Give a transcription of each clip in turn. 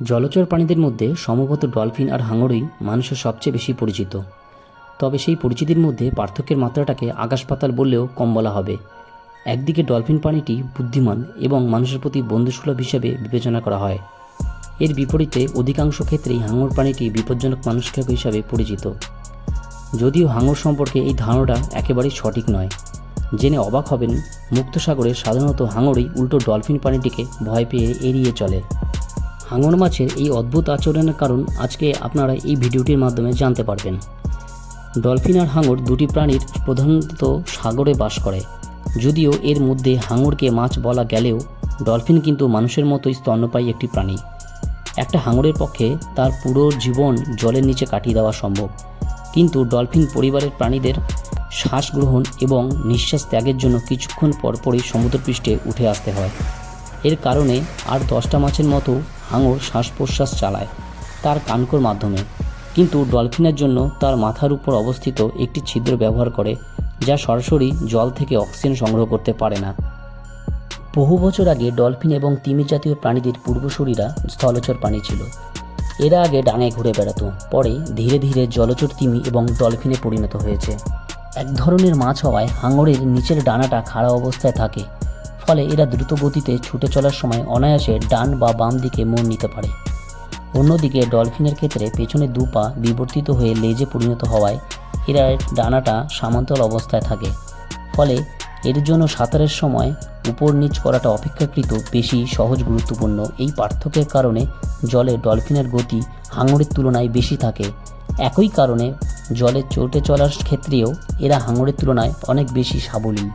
জলচর প্রাণীদের মধ্যে সম্ভবত ডলফিন আর হাঙরই মানুষের সবচেয়ে বেশি পরিচিত। তবে সেই পরিচিতির মধ্যে পার্থক্যের মাত্রাটাকে আকাশ পাতাল বললেও কম বলা হবে। একদিকে ডলফিন প্রাণীটি বুদ্ধিমান এবং মানুষের প্রতি বন্ধুসুলভ হিসেবে বিবেচনা করা হয়। এর বিপরীতে অধিকাংশ ক্ষেত্রেই হাঙর প্রাণীটি বিপজ্জনক মানুষখেকো হিসাবে পরিচিত। যদিও হাঙর সম্পর্কে এই ধারণাটা একেবারেই সঠিক নয়। জেনে অবাক হবেন, মুক্ত সাগরে সাধারণত হাঙরই উল্টো ডলফিন প্রাণীটিকে ভয় পেয়ে এড়িয়ে চলে। হাঙর মাছের এই অদ্ভুত আচরণের কারণ আজকে আপনারা এই ভিডিওটির মাধ্যমে জানতে পারবেন। ডলফিন আর হাঙর দুটি প্রাণীর প্রধানত সাগরে বাস করে। যদিও এর মধ্যে হাঙরকে মাছ বলা গেলেও ডলফিন কিন্তু মানুষের মতোই স্তন্যপায়ী একটি প্রাণী। একটা হাঙরের পক্ষে তার পুরো জীবন জলের নিচে কাটিয়ে দেওয়া সম্ভব, কিন্তু ডলফিন পরিবারের প্রাণীদের শ্বাস গ্রহণ এবং নিঃশ্বাস ত্যাগের জন্য কিছুক্ষণ পরপরই সমুদ্রপৃষ্ঠে উঠে আসতে হয়। এর কারণে আর 10টা মাছের মতো হাঙর শ্বাস প্রশ্বাস চালায় তার কানকোর মাধ্যমে, কিন্তু ডলফিনের জন্য তার মাথার উপর অবস্থিত একটি ছিদ্র ব্যবহার করে, যা সরাসরি জল থেকে অক্সিজেন সংগ্রহ করতে পারে না। বহু বছর আগে ডলফিন এবং তিমি জাতীয় প্রাণীদের পূর্বসূরীরা স্থলচর প্রাণী ছিল। এরা আগে ডাঙায় ঘুরে বেড়াতো, পরে ধীরে ধীরে জলচর তিমি এবং ডলফিনে পরিণত হয়েছে। এক ধরনের মাছ হওয়ায় হাঙরের নিচের ডানাটা খাড়া অবস্থায় থাকে, ফলে এরা দ্রুত গতিতে ছুটে চলার সময় অনায়াসে ডান বা বাম দিকে মোড় নিতে পারে। অন্যদিকে ডলফিনের ক্ষেত্রে পেছনে দু পা বিবর্তিত হয়ে লেজে পরিণত হওয়ায় এরা ডানাটা সমান্তরাল অবস্থায় থাকে, ফলে এর জন্য সাঁতারের সময় উপর নিচ করাটা অপেক্ষাকৃত বেশি সহজ গুরুত্বপূর্ণ। এই পার্থক্যের কারণে জলে ডলফিনের গতি হাঙরের তুলনায় বেশি থাকে। একই কারণে জলে চটে চলার ক্ষেত্রেও এরা হাঙরের তুলনায় অনেক বেশি সাবলীল।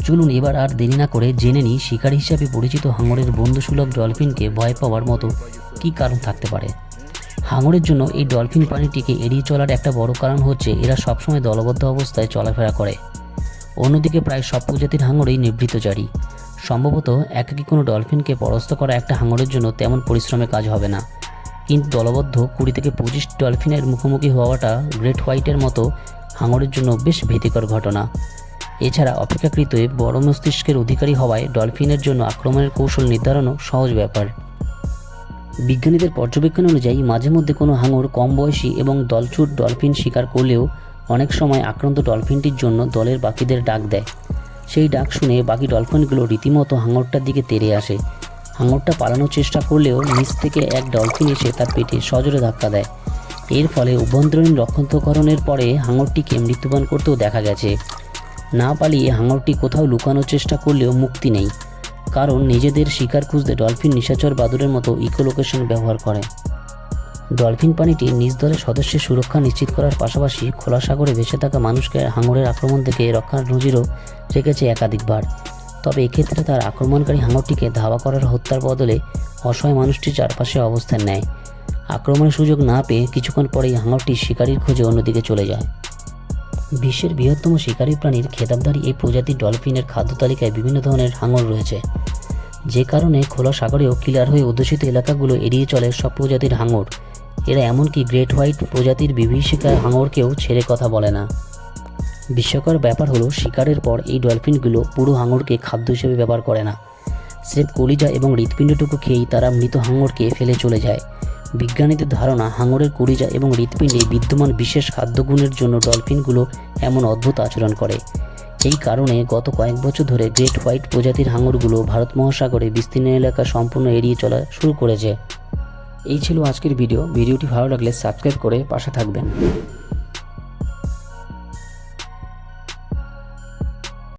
চলুন এবার আর দেরি না করে জেনে নিই শিকারী হিসাবে পরিচিত হাঙরের বন্ধুসুলভ ডলফিনকে ভয় পাওয়ার মতো কী কারণ থাকতে পারে। হাঙরের জন্য এই ডলফিন প্রাণীটিকে এড়িয়ে চলার একটা বড় কারণ হচ্ছে এরা সবসময় দলবদ্ধ অবস্থায় চলাফেরা করে। অন্যদিকে প্রায় সব প্রজাতির হাঙরই নিবৃত্তচারী। সম্ভবত একাকী কোনো ডলফিনকে পরাস্ত করা একটা হাঙরের জন্য তেমন পরিশ্রমের কাজ হবে না, কিন্তু দলবদ্ধ 20 থেকে 25 ডলফিনের মুখোমুখি হওয়াটা গ্রেট হোয়াইটের মতো হাঙরের জন্য বেশ ভীতিকর ঘটনা। এছাড়া অপেক্ষাকৃত বড় মস্তিষ্কের অধিকারী হওয়ায় ডলফিনের জন্য আক্রমণের কৌশল নির্ধারণও সহজ ব্যাপার। বিজ্ঞানীদের পর্যবেক্ষণ অনুযায়ী মাঝে মধ্যে কোনো হাঙর কম বয়সী এবং দলছুট ডলফিন শিকার করলেও অনেক সময় আক্রান্ত ডলফিনটির জন্য দলের বাকিদের ডাক দেয়। সেই ডাক শুনে বাকি ডলফিনগুলো রীতিমতো হাঙরটার দিকে তেড়ে আসে। হাঙরটা পালানোর চেষ্টা করলেও নিচ থেকে এক ডলফিন এসে তার পেটে সজোরে ধাক্কা দেয়। এর ফলে অভ্যন্তরীণ রক্ষণাত্মকরণের পরে হাঙরটিকে মৃত্যুবরণ করতেও দেখা গেছে। না পালিয়ে হাঙরটি কোথাও লুকানোর চেষ্টা করলেও মুক্তি নেই, কারণ নিজেদের শিকার খুঁজতে ডলফিন নিশাচর বাদুড়ের মতো ইকোলোকেশন ব্যবহার করে। ডলফিন প্রাণীটি নিজ দলের সদস্যের সুরক্ষা নিশ্চিত করার পাশাপাশি খোলা সাগরে ভেসে থাকা মানুষকে হাঙরের আক্রমণ থেকে রক্ষার নজিরও রেখেছে একাধিকবার। তবে এক্ষেত্রে তার আক্রমণকারী হাঙরটিকে ধাওয়া করার হত্যার বদলে অসহায় মানুষটির চারপাশে অবস্থান নেয়। আক্রমণের সুযোগ না পেয়ে কিছুক্ষণ পরেই হাঙরটি শিকারীর খোঁজে অন্যদিকে চলে যায়। বিশ্বের বৃহত্তম শিকারী প্রাণীর খেতাবধারী এই প্রজাতির ডলফিনের খাদ্য তালিকায় বিভিন্ন ধরনের হাঙর রয়েছে, যে কারণে খোলা সাগরেও কিলার হয়ে অধ্যুষিত এলাকাগুলো এড়িয়ে চলে সব প্রজাতির হাঙর। এরা এমনকি গ্রেট হোয়াইট প্রজাতির বিভীষিকা হাঙরকেও ছেড়ে কথা বলে না। বিস্ময়কর ব্যাপার হলো, শিকারের পর এই ডলফিনগুলো পুরো হাঙরকে খাদ্য হিসেবে ব্যবহার করে না। স্রেফ কলিজা এবং হৃৎপিণ্ডটুকু খেয়েই তারা মৃত হাঙরকে ফেলে চলে যায়। বিজ্ঞানীদের ধারণা, হাঙরের কলিজা এবং হৃৎপিণ্ডে বিদ্যমান বিশেষ খাদ্যগুণের জন্য ডলফিনগুলো এমন অদ্ভুত আচরণ করে। এই কারণে গত কয়েক বছর ধরে গ্রেট হোয়াইট প্রজাতির হাঙরগুলো ভারত মহাসাগরে বিস্তীর্ণ এলাকা সম্পূর্ণ এড়িয়ে চলা শুরু করেছে। এই ছিল আজকের ভিডিওটি ভালো লাগলে সাবস্ক্রাইব করে পাশে থাকবেন।